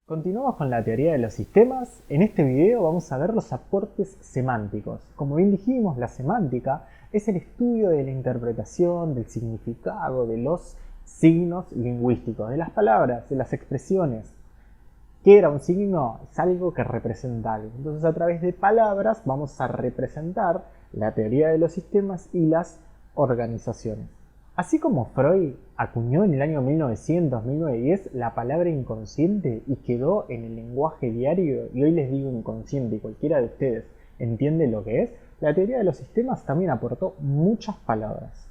Continuamos con la teoría de los sistemas. En este video vamos a ver los aportes semánticos. Como bien dijimos, la semántica es el estudio de la interpretación, del significado, de los signos lingüísticos, de las palabras, de las expresiones. ¿Qué era un signo? Es algo que representa algo. Entonces, a través de palabras vamos a representar la teoría de los sistemas y las organizaciones. Así como Freud acuñó en el año 1900-1910 la palabra inconsciente y quedó en el lenguaje diario, y hoy les digo inconsciente y cualquiera de ustedes entiende lo que es, la teoría de los sistemas también aportó muchas palabras.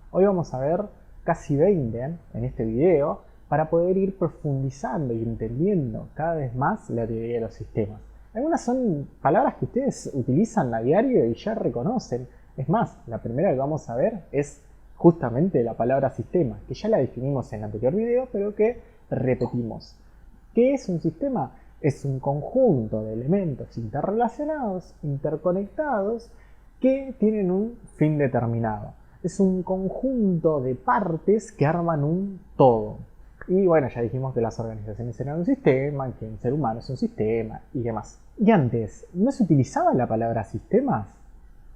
Hoy vamos a ver casi 20 en este video para poder ir profundizando y entendiendo cada vez más la teoría de los sistemas. Algunas son palabras que ustedes utilizan a diario y ya reconocen. Es más, la primera que vamos a ver es justamente la palabra sistema, que ya la definimos en el anterior video, pero que repetimos. ¿Qué es un sistema? Es un conjunto de elementos interrelacionados, interconectados, que tienen un fin determinado. Es un conjunto de partes que arman un todo. Y bueno, ya dijimos que las organizaciones eran un sistema, que el ser humano es un sistema y demás. Y antes, ¿no se utilizaba la palabra sistemas?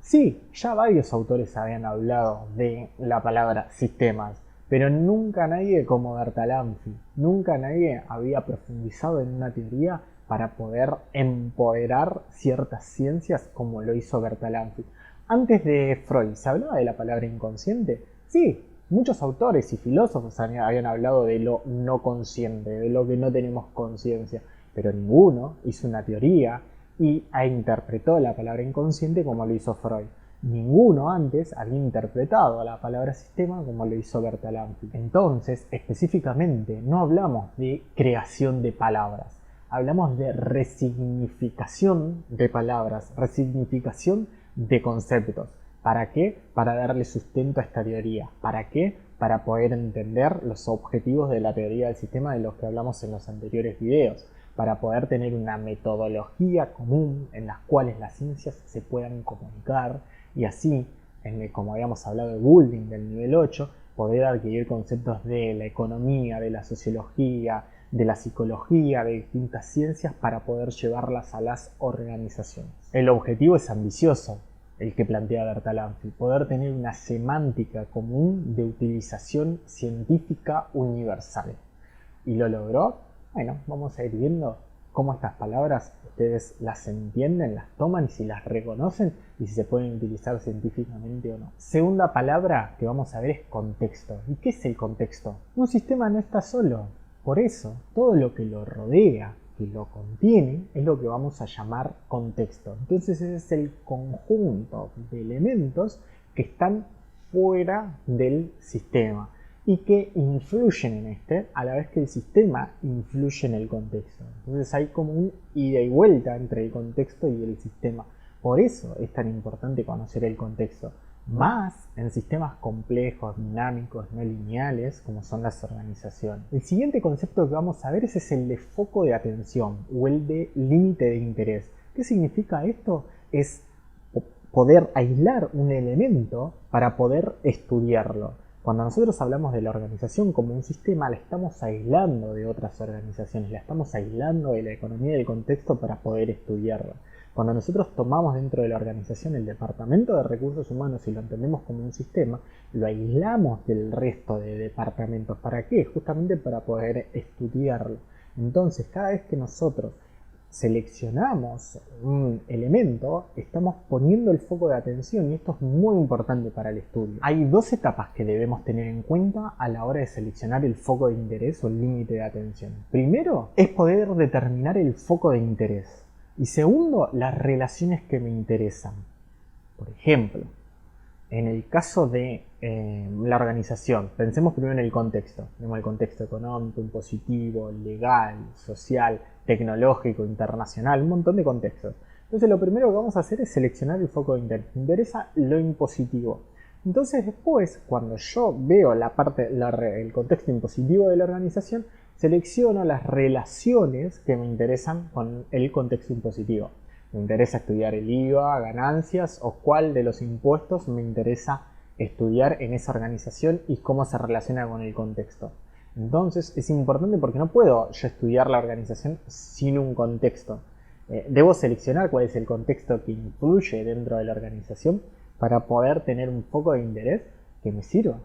Sí, ya varios autores habían hablado de la palabra sistemas, pero nunca nadie como Bertalanffy, nunca nadie había profundizado en una teoría para poder empoderar ciertas ciencias como lo hizo Bertalanffy. Antes de Freud, ¿se hablaba de la palabra inconsciente? Sí, muchos autores y filósofos habían hablado de lo no consciente, de lo que no tenemos conciencia, pero ninguno hizo una teoría y interpretó la palabra inconsciente como lo hizo Freud. Ninguno antes había interpretado la palabra sistema como lo hizo Bertalanffy. Entonces, específicamente, no hablamos de creación de palabras, hablamos de resignificación de palabras, resignificación de conceptos. ¿Para qué? Para darle sustento a esta teoría. ¿Para qué? Para poder entender los objetivos de la teoría del sistema de los que hablamos en los anteriores videos, para poder tener una metodología común en las cuales las ciencias se puedan comunicar y así, como habíamos hablado de Goulding del nivel 8, poder adquirir conceptos de la economía, de la sociología, de la psicología, de distintas ciencias para poder llevarlas a las organizaciones. El objetivo es ambicioso, el que plantea Bertalanffy, poder tener una semántica común de utilización científica universal. ¿Y lo logró? Bueno, vamos a ir viendo cómo estas palabras ustedes las entienden, las toman y si las reconocen y si se pueden utilizar científicamente o no. Segunda palabra que vamos a ver es contexto. ¿Y qué es el contexto? Un sistema no está solo. Por eso, todo lo que lo rodea, que lo contiene, es lo que vamos a llamar contexto. Entonces ese es el conjunto de elementos que están fuera del sistema y que influyen en este, a la vez que el sistema influye en el contexto. Entonces hay como un ida y vuelta entre el contexto y el sistema. Por eso es tan importante conocer el contexto, más en sistemas complejos, dinámicos, no lineales, como son las organizaciones. El siguiente concepto que vamos a ver es el de foco de atención o el de límite de interés. ¿Qué significa esto? Es poder aislar un elemento para poder estudiarlo. Cuando nosotros hablamos de la organización como un sistema, la estamos aislando de otras organizaciones, la estamos aislando de la economía y del contexto para poder estudiarla. Cuando nosotros tomamos dentro de la organización el departamento de recursos humanos y lo entendemos como un sistema, lo aislamos del resto de departamentos. ¿Para qué? Justamente para poder estudiarlo. Entonces, cada vez que nosotros seleccionamos un elemento, estamos poniendo el foco de atención y esto es muy importante para el estudio. Hay dos etapas que debemos tener en cuenta a la hora de seleccionar el foco de interés o el límite de atención. Primero, es poder determinar el foco de interés. Y segundo, las relaciones que me interesan. Por ejemplo, en el caso de la organización, pensemos primero en el contexto. Tenemos el contexto económico, impositivo, legal, social, tecnológico, internacional, un montón de contextos. Entonces lo primero que vamos a hacer es seleccionar el foco de interés. Me interesa lo impositivo. Entonces después, cuando yo veo el contexto impositivo de la organización, selecciono las relaciones que me interesan con el contexto impositivo. Me interesa estudiar el IVA, ganancias o cuál de los impuestos me interesa estudiar en esa organización y cómo se relaciona con el contexto. Entonces es importante porque no puedo yo estudiar la organización sin un contexto. Debo seleccionar cuál es el contexto que influye dentro de la organización para poder tener un poco de interés que me sirva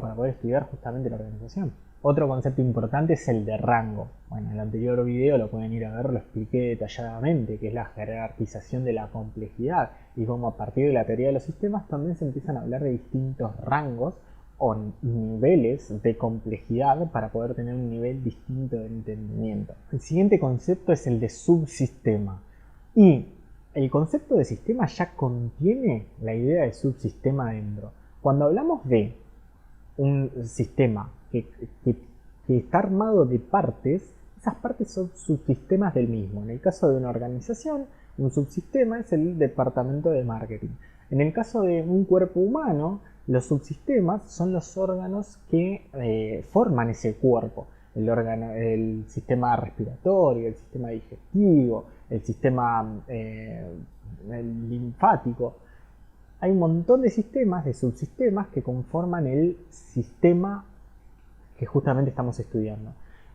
para poder estudiar justamente la organización. Otro concepto importante es el de rango. Bueno, en el anterior video lo pueden ir a ver, lo expliqué detalladamente, que es la jerarquización de la complejidad y cómo a partir de la teoría de los sistemas también se empiezan a hablar de distintos rangos o niveles de complejidad para poder tener un nivel distinto de entendimiento. El siguiente concepto es el de subsistema. Y el concepto de sistema ya contiene la idea de subsistema dentro. Cuando hablamos de un sistema que está armado de partes, esas partes son subsistemas del mismo. En el caso de una organización, un subsistema es el departamento de marketing. En el caso de un cuerpo humano, los subsistemas son los órganos que forman ese cuerpo. El sistema respiratorio, el sistema digestivo, el sistema linfático. Hay un montón de sistemas, de subsistemas que conforman el sistema que justamente estamos estudiando.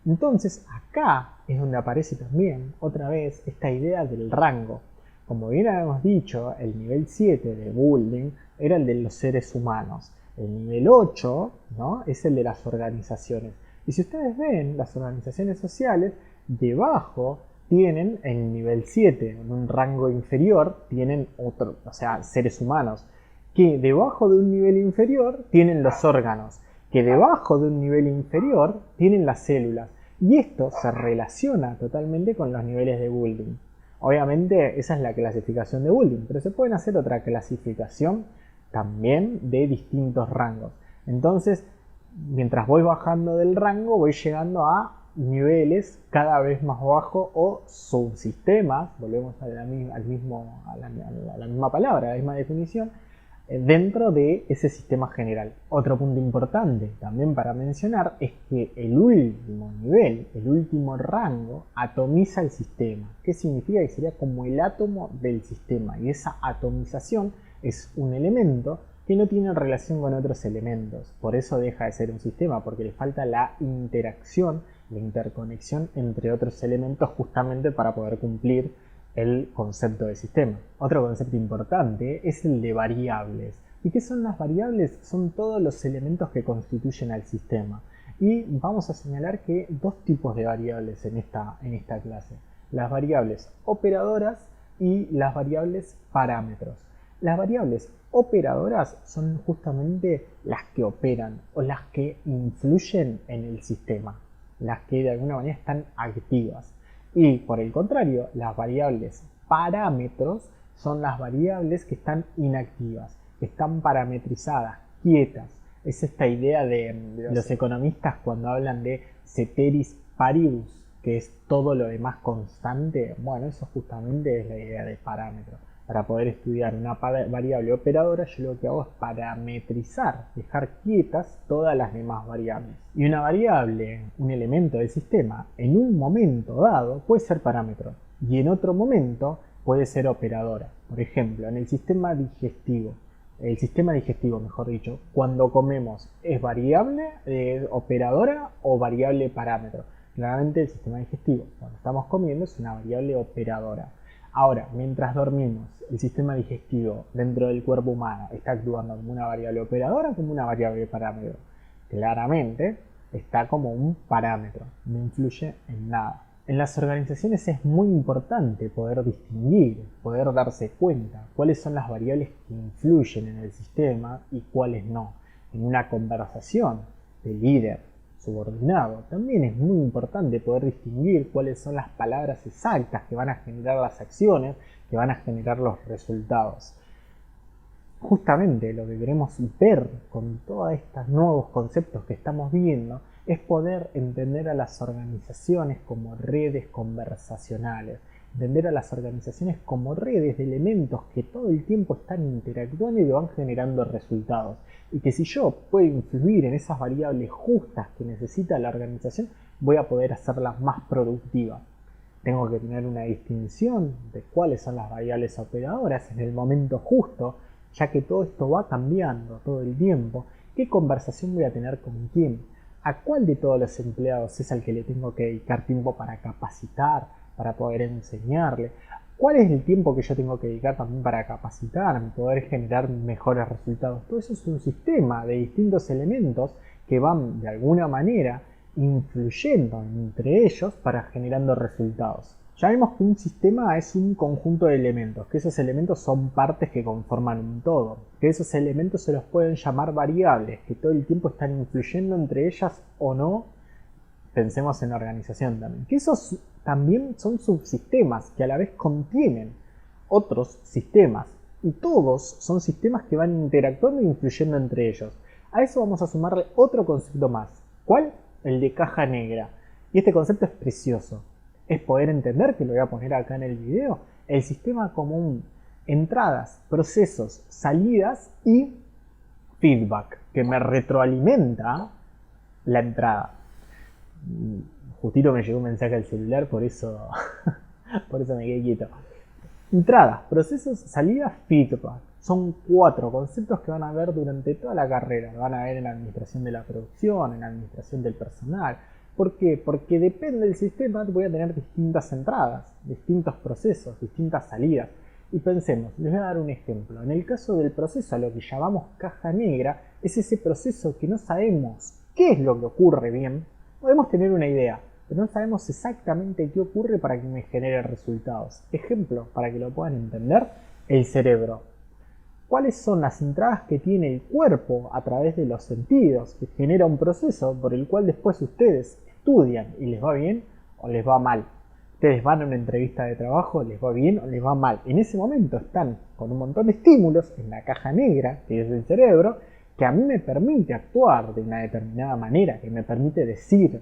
Entonces acá es donde aparece también otra vez esta idea del rango. Como bien habíamos dicho, el nivel 7 de Building era el de los seres humanos. El nivel 8, ¿no?, es el de las organizaciones. Y si ustedes ven, las organizaciones sociales, debajo tienen el nivel 7, en un rango inferior tienen otro, o sea, seres humanos, que debajo de un nivel inferior tienen los órganos, que debajo de un nivel inferior tienen las células. Y esto se relaciona totalmente con los niveles de Building. Obviamente esa es la clasificación de Building, pero se pueden hacer otra clasificación también de distintos rangos. Entonces, mientras voy bajando del rango, voy llegando a niveles cada vez más bajos o subsistemas, volvemos a la misma palabra, a la misma definición, dentro de ese sistema general. Otro punto importante también para mencionar es que el último nivel, el último rango, atomiza el sistema. ¿Qué significa? Que sería como el átomo del sistema, y esa atomización es un elemento que no tiene relación con otros elementos. Por eso deja de ser un sistema, porque le falta la interacción, la interconexión entre otros elementos justamente para poder cumplir el concepto de sistema. Otro concepto importante es el de variables. ¿Y qué son las variables? Son todos los elementos que constituyen al sistema. Y vamos a señalar que dos tipos de variables en esta clase. Las variables operadoras y las variables parámetros. Las variables operadoras son justamente las que operan o las que influyen en el sistema, las que de alguna manera están activas. Y por el contrario, las variables parámetros son las variables que están inactivas, que están parametrizadas, quietas. Es esta idea de los economistas cuando hablan de ceteris paribus, que es todo lo demás constante. Bueno, eso justamente es la idea de parámetro. Para poder estudiar una variable operadora, yo lo que hago es parametrizar, dejar quietas todas las demás variables. Y una variable, un elemento del sistema, en un momento dado puede ser parámetro y en otro momento puede ser operadora. Por ejemplo, en el sistema digestivo, mejor dicho, cuando comemos, ¿es variable operadora o variable parámetro? Claramente el sistema digestivo, cuando estamos comiendo, es una variable operadora. Ahora, mientras dormimos, el sistema digestivo dentro del cuerpo humano está actuando como una variable operadora o como una variable parámetro. Claramente está como un parámetro, no influye en nada. En las organizaciones es muy importante poder distinguir, poder darse cuenta cuáles son las variables que influyen en el sistema y cuáles no. En una conversación de líder subordinado, también es muy importante poder distinguir cuáles son las palabras exactas que van a generar las acciones, que van a generar los resultados. Justamente lo que queremos ver con todos estos nuevos conceptos que estamos viendo es poder entender a las organizaciones como redes conversacionales, entender a las organizaciones como redes de elementos que todo el tiempo están interactuando y van generando resultados. Y que si yo puedo influir en esas variables justas que necesita la organización, voy a poder hacerlas más productivas. Tengo que tener una distinción de cuáles son las variables operadoras en el momento justo, ya que todo esto va cambiando todo el tiempo. ¿Qué conversación voy a tener con quién? a cuál de todos los empleados es al que le tengo que dedicar tiempo para capacitar, para poder enseñarle, cuál es el tiempo que yo tengo que dedicar también para capacitarme, poder generar mejores resultados. Todo eso es un sistema de distintos elementos que van de alguna manera influyendo entre ellos para generando resultados. Ya vimos que un sistema es un conjunto de elementos, que esos elementos son partes que conforman un todo, que esos elementos se los pueden llamar variables, que todo el tiempo están influyendo entre ellas o no. Pensemos en organización también, que esos también son subsistemas que a la vez contienen otros sistemas, y todos son sistemas que van interactuando e influyendo entre ellos. A eso vamos a sumarle otro concepto más. ¿Cuál? El de caja negra. Y este concepto es precioso. Es poder entender, que lo voy a poner acá en el video, el sistema común: entradas, procesos, salidas y feedback, que me retroalimenta la entrada. Justito me llegó un mensaje al celular, por eso me quedé quieto. Entradas, procesos, salidas, feedback. Son 4 conceptos que van a ver durante toda la carrera. Lo van a ver en la administración de la producción, en la administración del personal. ¿Por qué? Porque depende del sistema, voy a tener distintas entradas, distintos procesos, distintas salidas. Y pensemos, les voy a dar un ejemplo. En el caso del proceso, a lo que llamamos caja negra, es ese proceso que no sabemos qué es lo que ocurre bien. Podemos tener una idea, pero no sabemos exactamente qué ocurre para que me genere resultados. Ejemplo, para que lo puedan entender: el cerebro. ¿Cuáles son las entradas que tiene el cuerpo a través de los sentidos, que genera un proceso por el cual después ustedes estudian y les va bien o les va mal? Ustedes van a una entrevista de trabajo, les va bien o les va mal. En ese momento están con un montón de estímulos en la caja negra, que es el cerebro, que a mí me permite actuar de una determinada manera, que me permite decir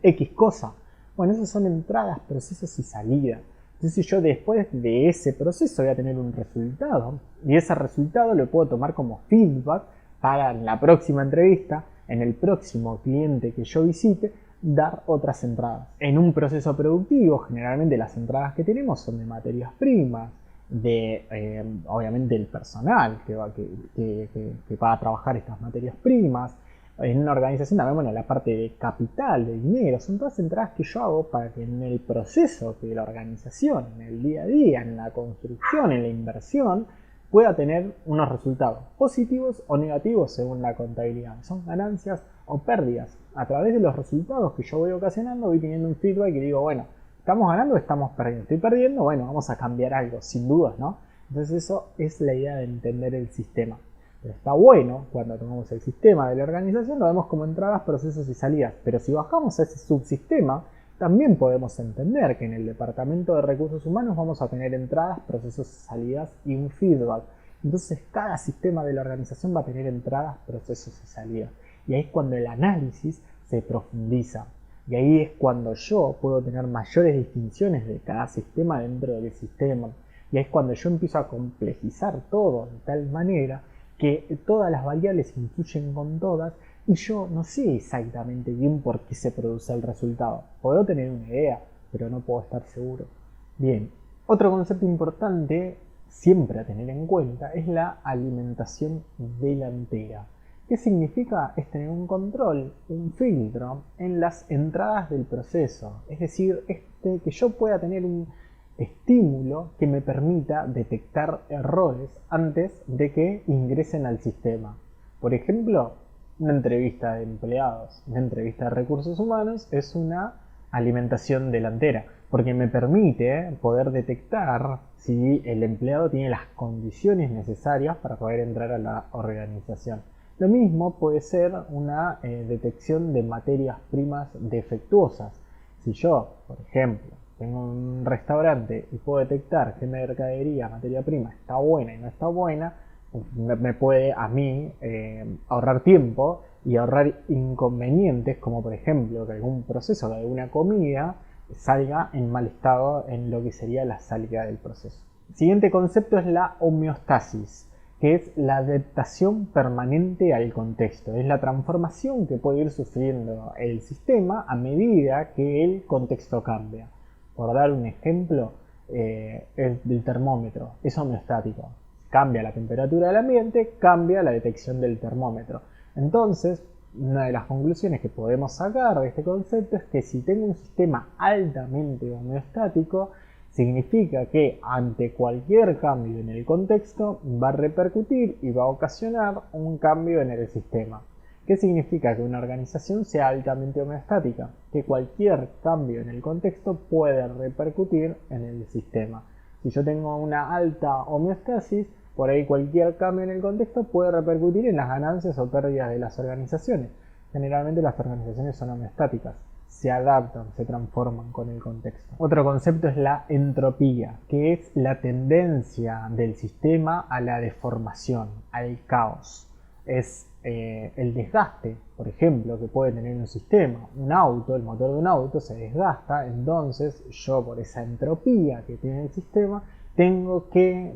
X cosa. Bueno, esas son entradas, procesos y salidas. Entonces yo después de ese proceso voy a tener un resultado, y ese resultado lo puedo tomar como feedback para en la próxima entrevista, en el próximo cliente que yo visite, dar otras entradas. En un proceso productivo, generalmente las entradas que tenemos son de materias primas, de obviamente el personal que va a trabajar estas materias primas. En una organización también, bueno, la parte de capital, de dinero, son todas entradas que yo hago para que en el proceso de la organización, en el día a día, en la construcción, en la inversión, pueda tener unos resultados positivos o negativos según la contabilidad. Son ganancias o pérdidas. A través de los resultados que yo voy ocasionando, voy teniendo un feedback y digo, bueno, ¿estamos ganando o estamos perdiendo? ¿Estoy perdiendo? Bueno, vamos a cambiar algo, sin dudas, ¿no? Entonces eso es la idea de entender el sistema. Pero está bueno, cuando tomamos el sistema de la organización, lo vemos como entradas, procesos y salidas. Pero si bajamos a ese subsistema, también podemos entender que en el departamento de recursos humanos vamos a tener entradas, procesos, salidas y un feedback. Entonces cada sistema de la organización va a tener entradas, procesos y salidas. Y ahí es cuando el análisis se profundiza. Y ahí es cuando yo puedo tener mayores distinciones de cada sistema dentro del sistema. Y ahí es cuando yo empiezo a complejizar todo de tal manera que todas las variables influyen con todas y yo no sé exactamente bien por qué se produce el resultado. Puedo tener una idea, pero no puedo estar seguro. Bien, otro concepto importante siempre a tener en cuenta es la alimentación delantera. ¿Qué significa? Es tener un control, un filtro en las entradas del proceso. Es decir, que yo pueda tener un estímulo que me permita detectar errores antes de que ingresen al sistema. Por ejemplo, una entrevista de empleados, una entrevista de recursos humanos es una alimentación delantera, porque me permite poder detectar si el empleado tiene las condiciones necesarias para poder entrar a la organización. Lo mismo puede ser una detección de materias primas defectuosas. Si yo, por ejemplo, tengo un restaurante y puedo detectar qué mercadería, materia prima está buena y no está buena, me puede a mí ahorrar tiempo y ahorrar inconvenientes, como por ejemplo que algún proceso de alguna comida salga en mal estado en lo que sería la salida del proceso. El siguiente concepto es la homeostasis, que es la adaptación permanente al contexto. Es la transformación que puede ir sufriendo el sistema a medida que el contexto cambia. Por dar un ejemplo, el termómetro es homeostático. Cambia la temperatura del ambiente, cambia la detección del termómetro. Entonces, Una de las conclusiones que podemos sacar de este concepto es que si tengo un sistema altamente homeostático, significa que ante cualquier cambio en el contexto va a repercutir y va a ocasionar un cambio en el sistema. ¿Qué significa que una organización sea altamente homeostática? Que cualquier cambio en el contexto puede repercutir en el sistema. Si yo tengo una alta homeostasis, por ahí cualquier cambio en el contexto puede repercutir en las ganancias o pérdidas de las organizaciones. Generalmente las organizaciones son homeostáticas, se adaptan, se transforman con el contexto. Otro concepto es la entropía, que es la tendencia del sistema a la deformación, al caos. Es el desgaste, por ejemplo, que puede tener un sistema. Un auto, el motor de un auto se desgasta, entonces yo por esa entropía que tiene el sistema tengo que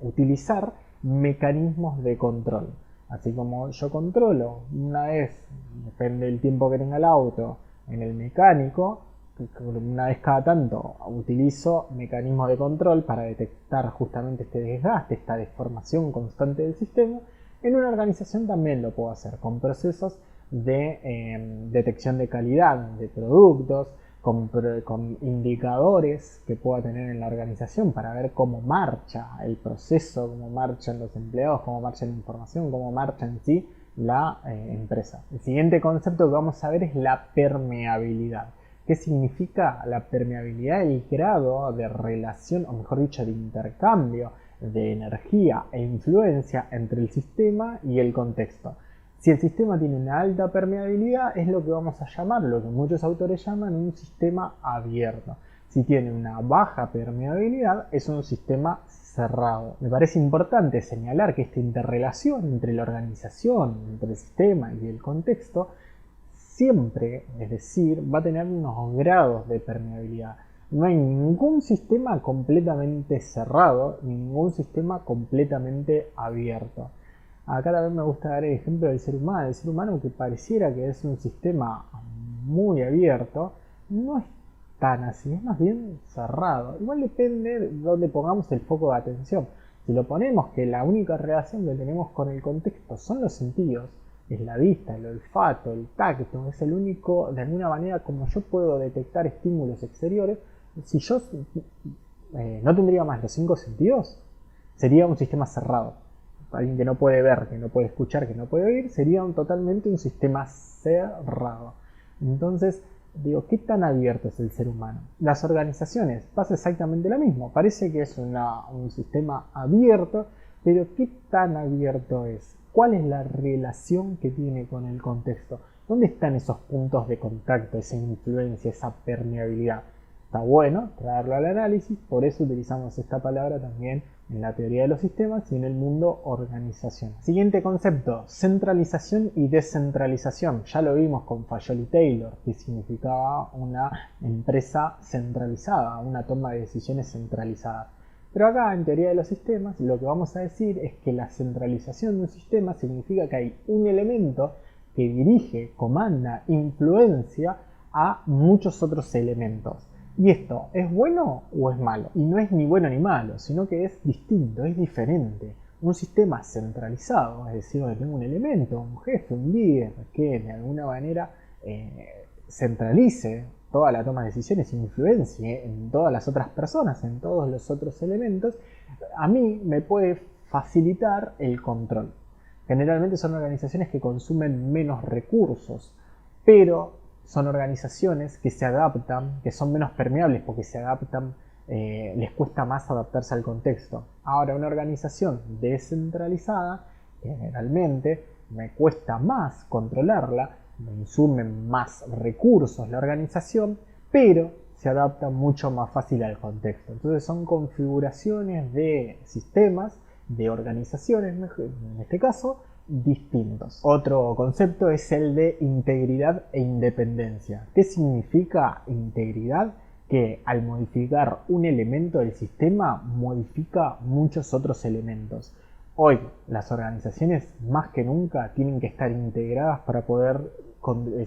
utilizar mecanismos de control. Así como yo controlo una vez, depende del tiempo que tenga el auto, en el mecánico, una vez cada tanto utilizo mecanismos de control para detectar justamente este desgaste, esta deformación constante del sistema. En una organización también lo puedo hacer con procesos de detección de calidad de productos, con indicadores que pueda tener en la organización para ver cómo marcha el proceso, cómo marchan los empleados, cómo marcha la información, cómo marcha en sí la empresa. El siguiente concepto que vamos a ver es la permeabilidad. ¿Qué significa la permeabilidad? El grado de relación, o mejor dicho, de intercambio de energía e influencia entre el sistema y el contexto. Si el sistema tiene una alta permeabilidad, es lo que vamos a llamar, lo que muchos autores llaman un sistema abierto. Si tiene una baja permeabilidad, es un sistema cerrado. Me parece importante señalar que esta interrelación entre la organización, entre el sistema y el contexto, siempre, es decir, va a tener unos grados de permeabilidad. No hay ningún sistema completamente cerrado, ni ningún sistema completamente abierto. Acá también me gusta dar el ejemplo del ser humano. El ser humano, que pareciera que es un sistema muy abierto, no es tan así, es más bien cerrado. Igual depende de dónde pongamos el foco de atención. Si lo ponemos que la única relación que tenemos con el contexto son los sentidos, es la vista, el olfato, el tacto, es el único, de alguna manera, como yo puedo detectar estímulos exteriores. Si yo no tendría más los 5 sentidos, sería un sistema cerrado. Alguien que no puede ver, que no puede escuchar, que no puede oír, sería totalmente un sistema cerrado. Entonces, digo, ¿qué tan abierto es el ser humano? Las organizaciones pasa exactamente lo mismo. Parece que es un sistema abierto, pero ¿qué tan abierto es? ¿Cuál es la relación que tiene con el contexto? ¿Dónde están esos puntos de contacto, esa influencia, esa permeabilidad? Está bueno traerlo al análisis, por eso utilizamos esta palabra también en la teoría de los sistemas y en el mundo organización. Siguiente concepto, centralización y descentralización. Ya lo vimos con Fayol y Taylor, que significaba una empresa centralizada, una toma de decisiones centralizada. Pero acá, en teoría de los sistemas, lo que vamos a decir es que la centralización de un sistema significa que hay un elemento que dirige, comanda, influencia a muchos otros elementos. ¿Y esto es bueno o es malo? Y no es ni bueno ni malo, sino que es distinto, es diferente. Un sistema centralizado, es decir, donde tengo un elemento, un jefe, un líder, que de alguna manera centralice toda la toma de decisiones e influencie en todas las otras personas, en todos los otros elementos, a mí me puede facilitar el control. Generalmente son organizaciones que consumen menos recursos, pero son organizaciones que se adaptan, que son menos permeables porque se adaptan, les cuesta más adaptarse al contexto. Ahora, una organización descentralizada, generalmente me cuesta más controlarla, me insumen más recursos la organización, pero se adapta mucho más fácil al contexto. Entonces son configuraciones de sistemas, de organizaciones, en este caso, distintos. Otro concepto es el de integridad e independencia. ¿Qué significa integridad? Que al modificar un elemento del sistema modifica muchos otros elementos. Hoy las organizaciones más que nunca tienen que estar integradas para poder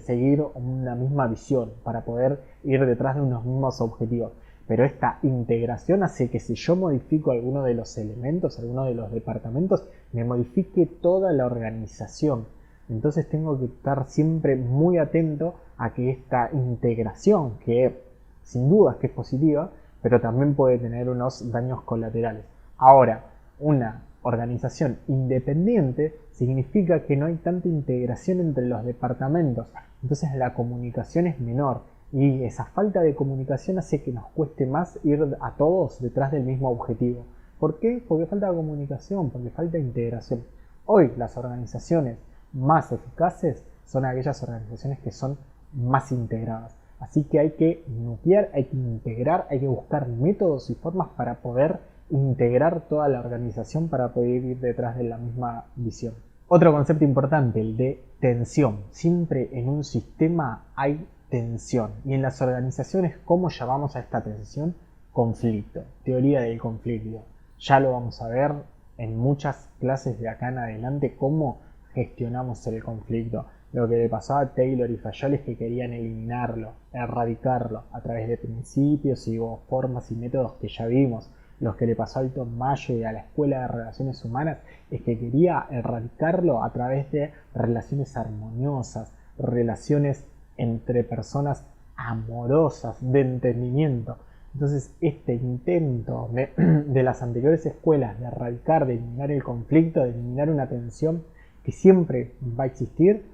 seguir una misma visión, para poder ir detrás de unos mismos objetivos. Pero esta integración hace que si yo modifico alguno de los elementos, alguno de los departamentos, me modifique toda la organización. Entonces tengo que estar siempre muy atento a que esta integración, que sin duda que es positiva, pero también puede tener unos daños colaterales. Ahora, una organización independiente significa que no hay tanta integración entre los departamentos, entonces la comunicación es menor y esa falta de comunicación hace que nos cueste más ir a todos detrás del mismo objetivo. ¿Por qué? Porque falta comunicación, porque falta integración. Hoy las organizaciones más eficaces son aquellas organizaciones que son más integradas. Así que hay que nuclear, hay que integrar, hay que buscar métodos y formas para poder integrar toda la organización para poder ir detrás de la misma visión. Otro concepto importante, el de tensión. Siempre en un sistema hay tensión. Y en las organizaciones, ¿cómo llamamos a esta tensión? Conflicto. Teoría del conflicto. Ya lo vamos a ver en muchas clases de acá en adelante cómo gestionamos el conflicto. Lo que le pasaba a Taylor y Fayol es que querían eliminarlo, erradicarlo a través de principios y formas y métodos que ya vimos. Los que le pasó a Alton Mayo y a la Escuela de Relaciones Humanas es que quería erradicarlo a través de relaciones armoniosas, relaciones entre personas amorosas, de entendimiento. Entonces este intento de las anteriores escuelas de erradicar, de eliminar el conflicto, de eliminar una tensión que siempre va a existir,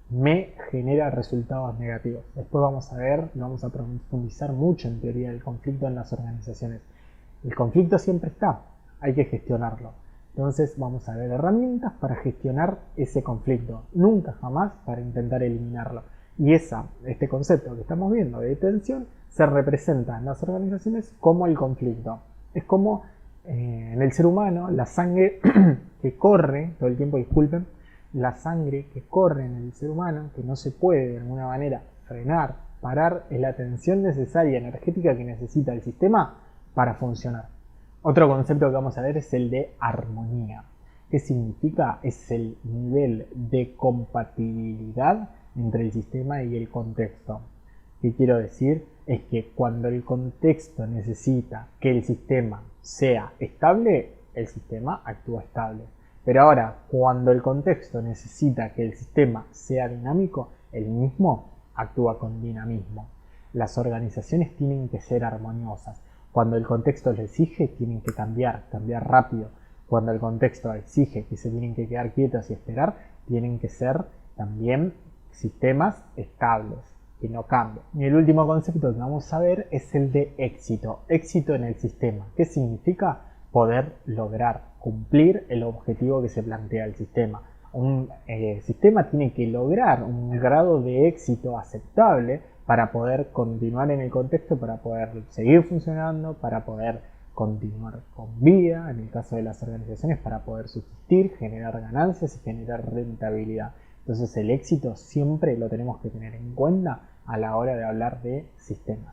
me genera resultados negativos. Después vamos a ver, vamos a profundizar mucho en teoría del conflicto en las organizaciones. El conflicto siempre está, hay que gestionarlo. Entonces vamos a ver herramientas para gestionar ese conflicto, nunca jamás para intentar eliminarlo. Y este concepto que estamos viendo de tensión se representa en las organizaciones como el conflicto. Es como en el ser humano la sangre que corre, todo el tiempo disculpen, la sangre que corre en el ser humano, que no se puede de alguna manera frenar, parar, es la tensión necesaria energética que necesita el sistema para funcionar. Otro concepto que vamos a ver es el de armonía. ¿Qué significa? Es el nivel de compatibilidad entre el sistema y el contexto. ¿Qué quiero decir? Es que cuando el contexto necesita que el sistema sea estable, el sistema actúa estable. Pero ahora, cuando el contexto necesita que el sistema sea dinámico, el mismo actúa con dinamismo. Las organizaciones tienen que ser armoniosas. Cuando el contexto lo exige, tienen que cambiar rápido. Cuando el contexto exige que se tienen que quedar quietos y esperar, tienen que ser también sistemas estables, que no cambien. Y el último concepto que vamos a ver es el de éxito. Éxito en el sistema. ¿Qué significa? Poder lograr cumplir el objetivo que se plantea el sistema. Un sistema tiene que lograr un grado de éxito aceptable para poder continuar en el contexto, para poder seguir funcionando, para poder continuar con vida, en el caso de las organizaciones, para poder subsistir, generar ganancias y generar rentabilidad. Entonces el éxito siempre lo tenemos que tener en cuenta a la hora de hablar de sistemas.